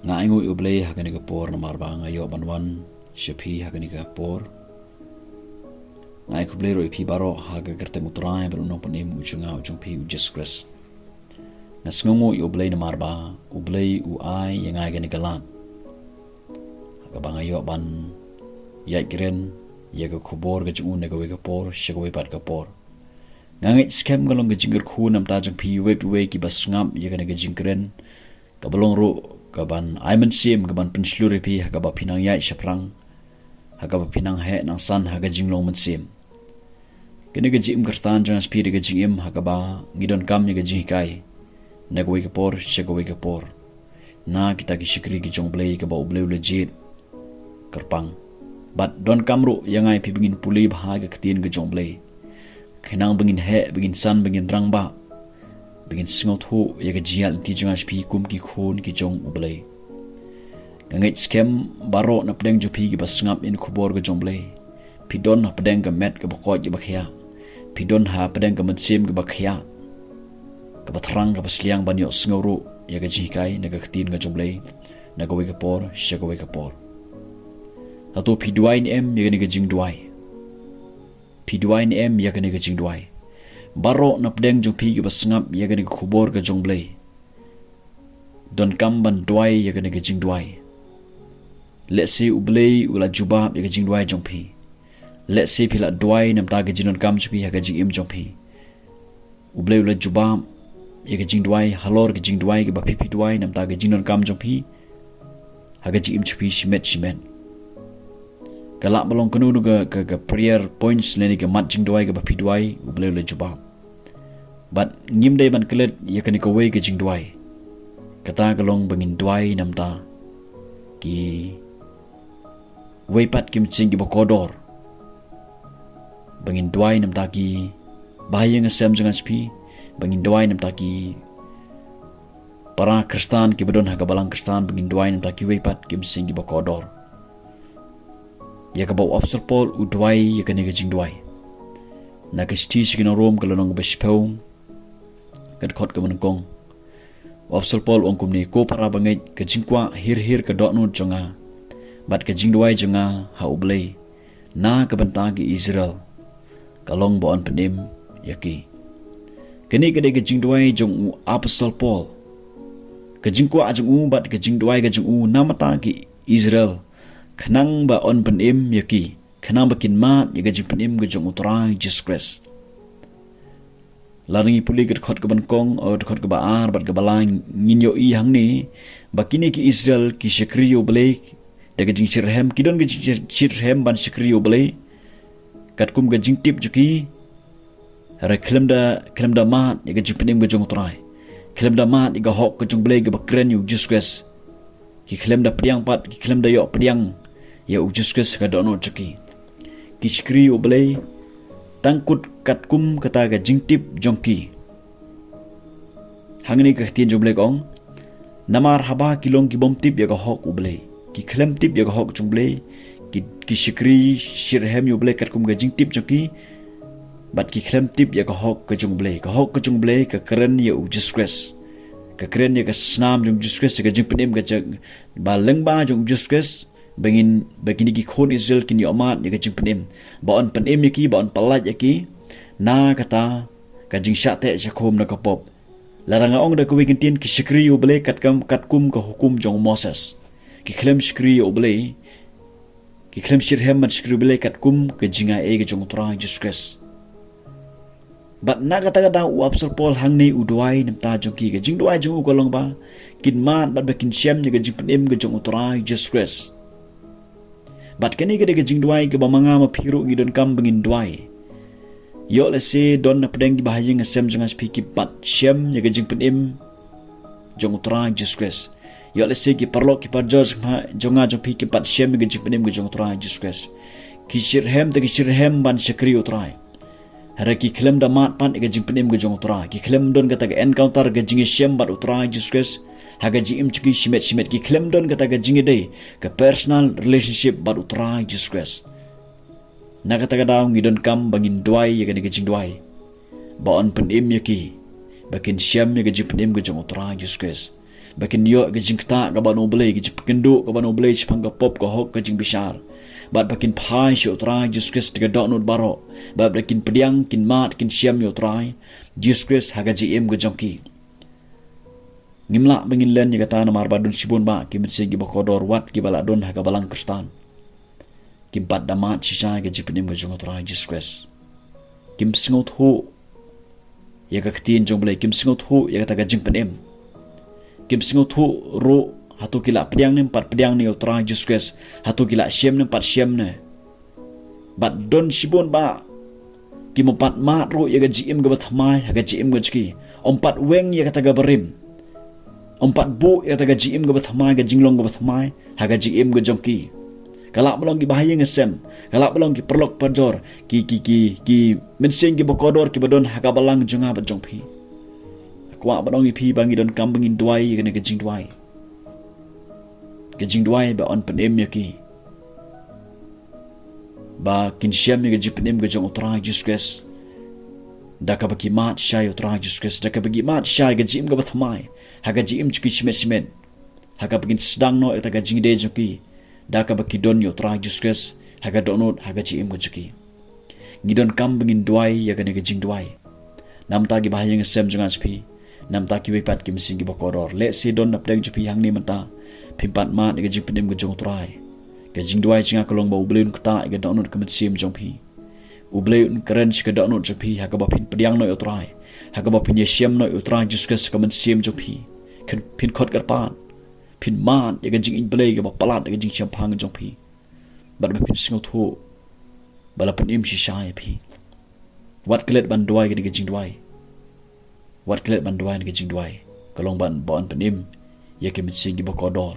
nga ingu ublay hagani ka por na marba ngayo banwan shapi hagani ka por ngai kublay ro ipi baro haga kerteng uturai berunong panim ujunga ujung pi Jesus Christ nasngongo ublay na marba ublay uai yang ngai gani galan haga bangayo ban yai gren yaga kubor ga jungun na gawe ka por shagawe pat ka por ngangit scam galong ga jingger khu nam ta jung pi we ki basngam yaga na ga jingren ka balong ro ka ban aiman sim ka ban pensluri pi haga ba pinang yai shaprang haga ba pinang he nang san haga jinglong man sim kene ga jim kertan jang speed ga jim haga ba ngidon kam ni ga jikai nagwe ka por shagawe ka por na kita ki shikri ki jongblei ka ba ublei legit kerpang but don kamru yang ai pi bingin puli bahaga ketien ga jongblei khenang bingin he bingin san bingin drang ba bingin singot hu ya ga jial ti jang spi kum ki khon ki jong ublei ngait scam baro na pedeng jupi ki basngap in khubor ga jongblei pidon na pedeng ga met ga bakoj ga bakhya pidon ha pedeng ga mansim ga bakhya ga batrang ga basliang banyo sngoro ya ga jikai na ga ketien ga jongblei na ga we ga por shaga we ga por ato pidwain em ya ga jing duai pidwain em ya ga jing duai baro na pedeng jupi ga basngap ya ga khubor ga jongblei don kamban duai ya ga jing duai let's say ublei ula jubab ya ga jing duai jongpi let's say pila duai nam ta ga jinon kam chupi ya ga jing im jongpi ublei ula jubab ya ga jing duai halor ga jing duai ga ba pipi duai nam ta ga jinon kam jongpi ha ga jing im chupi shimet kala balong kanu ga prayer points leni ga mat jing duai ga ba pi duai ublei ula jubab but ngim dai ban kelet ya kan ka wei ga jing duai kata galong bangin duai nam ta ki wei pat kim ching ki bakodor bangin duai nam ta ki bahaya ngasem jangan spi bangin duai nam ta ki para kristan ki bedon haga balang kristan bangin duai nam ta ki wei pat kim ching ki bakodor ya ka baw apsal pol u duai ya kan ga jing duai na ka sti sigin rom kalonong bespong kad khot ka manengkong apsal pol ongkum ni ko para bangai ka jingkwa hir ka dot no jonga bat ka jing duai jonga ha ublei na ka banta ki Israel kalong bon penim yaki kini ka de ka jing duai jong u apsal pol ka jingkwa ajung u bat ka jing duai ka jong u namata ki Israel khanang ba on penim yaki khanang ba kin ma ya ka jing penim ka jong utrai Jesus Christ laringi puli ket khot ka ban kong or khot ka baar bat ka balang nginyo i hang ni bakini ki Israel ki shakriyo blake daga jing shirhem kidon ga shirhem ban shakriyo blake kat kum ga jing tip juki ra klem da mat ya ga jing penim ga jong trai klem da mat ga hok ka jong blake ga bakren yu Jesus Christ ki klem da priang pat ki klem da yo priang ya u Jesus Christ ka dono juki ki shakriyo blake tangkut kat kum kata ga jingtip jongki hangni ka tien jomble kong namar haba kilong ki bom tip ya ga hok uble ki khlem tip ya ga hok jomble ki shikri shirhem uble kat kum ga jingtip jongki bat ki khlem tip ya ga hok ka jomble ka keren ya u Jesus Christ ka keren ya ga snam jong Jesus Christ ga jingpenem ga jag ba lengba jong Jesus Christ bangin bagini ki khon Israel kini amat ya jing penem baon penem yaki baon palat yaki na kata ka jing syate chakom na kapop larang ong da kuwi kintin ki shikri uble kat kum ka hukum jong Moses ki khlem shikri uble ki khlem shirhem man shikri uble kat kum ka jinga e ga jong tra Jesus Christ bat na kata u apsal pol hangni udwai nam ta jong ki ga jing duai jong ko long ba kin man bat ba kin shem ni ga jing penem ga jong tra Jesus Christ bat kani ga jing duai ga bamanga ma phiru ngidon kam bangin duai yo le se don na pedeng di bahaya ngasem jangan spiki pat shem ya ga jing penem jong tra Jesus Christ yo le se ki parlo ki par George ma jonga jong phiki pat shem ga jing penem ga jong tra Jesus Christ ki shirhem ban shakri utrai hara ki klem da mat pan ga jing penem ga jong tra ki klem don ga ta ga encounter ga jing shem bat utrai Jesus Christ haga jim chuki shimet ki klem don kata ga jingi dei ka personal relationship bat utrai Jesus Christ na kata ga daw ngidon kam bangin duai ya ga jing duai ba on penim yaki bakin syam ya ga jing penim ga jong utrai Jesus Christ bakin yo ke jing ta ka ba no ble ke pkendo ka ba no ble chpang ka pop ka hok ke jing bishar bat bakin phai sho trai Jesus Christ ke dok not baro bat bakin pediang kin mat kin siam yo trai Jesus Christ haga ji em go jongki ngimla bengin len ni kata na mar badun sibon ba ki mitse gi bakodor wat ki bala don haga balang kristan kim pat damat sisa ke jipenim go jong trai Jesus Christ kim singot ho ya ka ktin jong ble kim singot ho ya ka ga jing penem kim singot ho ro hatu kila pediang nem pat pediang ni utra Jesus Christ hatu kila siem nem pat siem ne bat don sibon ba kim pat mat ro ya ga jim ga bathmai ha ga jim ga chki pat weng ya ka ga barim pat bu ya ta ga jim ga bathmai ga jinglong ga bathmai ha ga jim ga jongki kalak belong ki bahaya ngesem kalak belong ki perlok perjor ki mensing ki bokodor ki badon ha ga balang junga ba jongpi kwa badong ipi bangi don kambingin duai ga ne ga jing duai gajing duai ba on penem yaki ba kin siam ni gaji penem gajong utra Jesus Christ da ka bagi mat syai utra Jesus Christ da ka bagi mat syai gaji im ga bathmai ha gaji im chuki chmet ha ka begin sedang no eta gajing de joki da ka bagi don yo utra Jesus Christ ha ga donot ha gaji im gajuki ngidon kam begin duai ya ga ne gajing duai nam ta gi bahayang sem jangan spi nam ta ki wepat ki mising gi bokodor le si don napdeng jupi hang ni menta pimpat mat ga jing penem ga jong trai ga jing duai chinga kolong ba ubleun kta ga donot kemet sim jong pi ubleun keren ga donot jong pi ha ga ba pin pediang no utrai ha ga ba pin yesiam no utrai Jesus Christ kemet sim jong pi kan pin khot gar pan pin mat ga jing in ble ga ba palat ga jing siam phang jong pi ba pin singot ho bala pin im shi shai pi wat klet ban duai ga jing duai wat klet ban duai ga jing duai kolong ban bon penim ya ke mitsing gi bokodor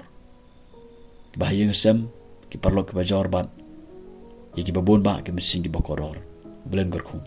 bahaya ngesem ki parlo ke bajor ban ya ki babon ba ke mitsing gi bokodor belen gorkhum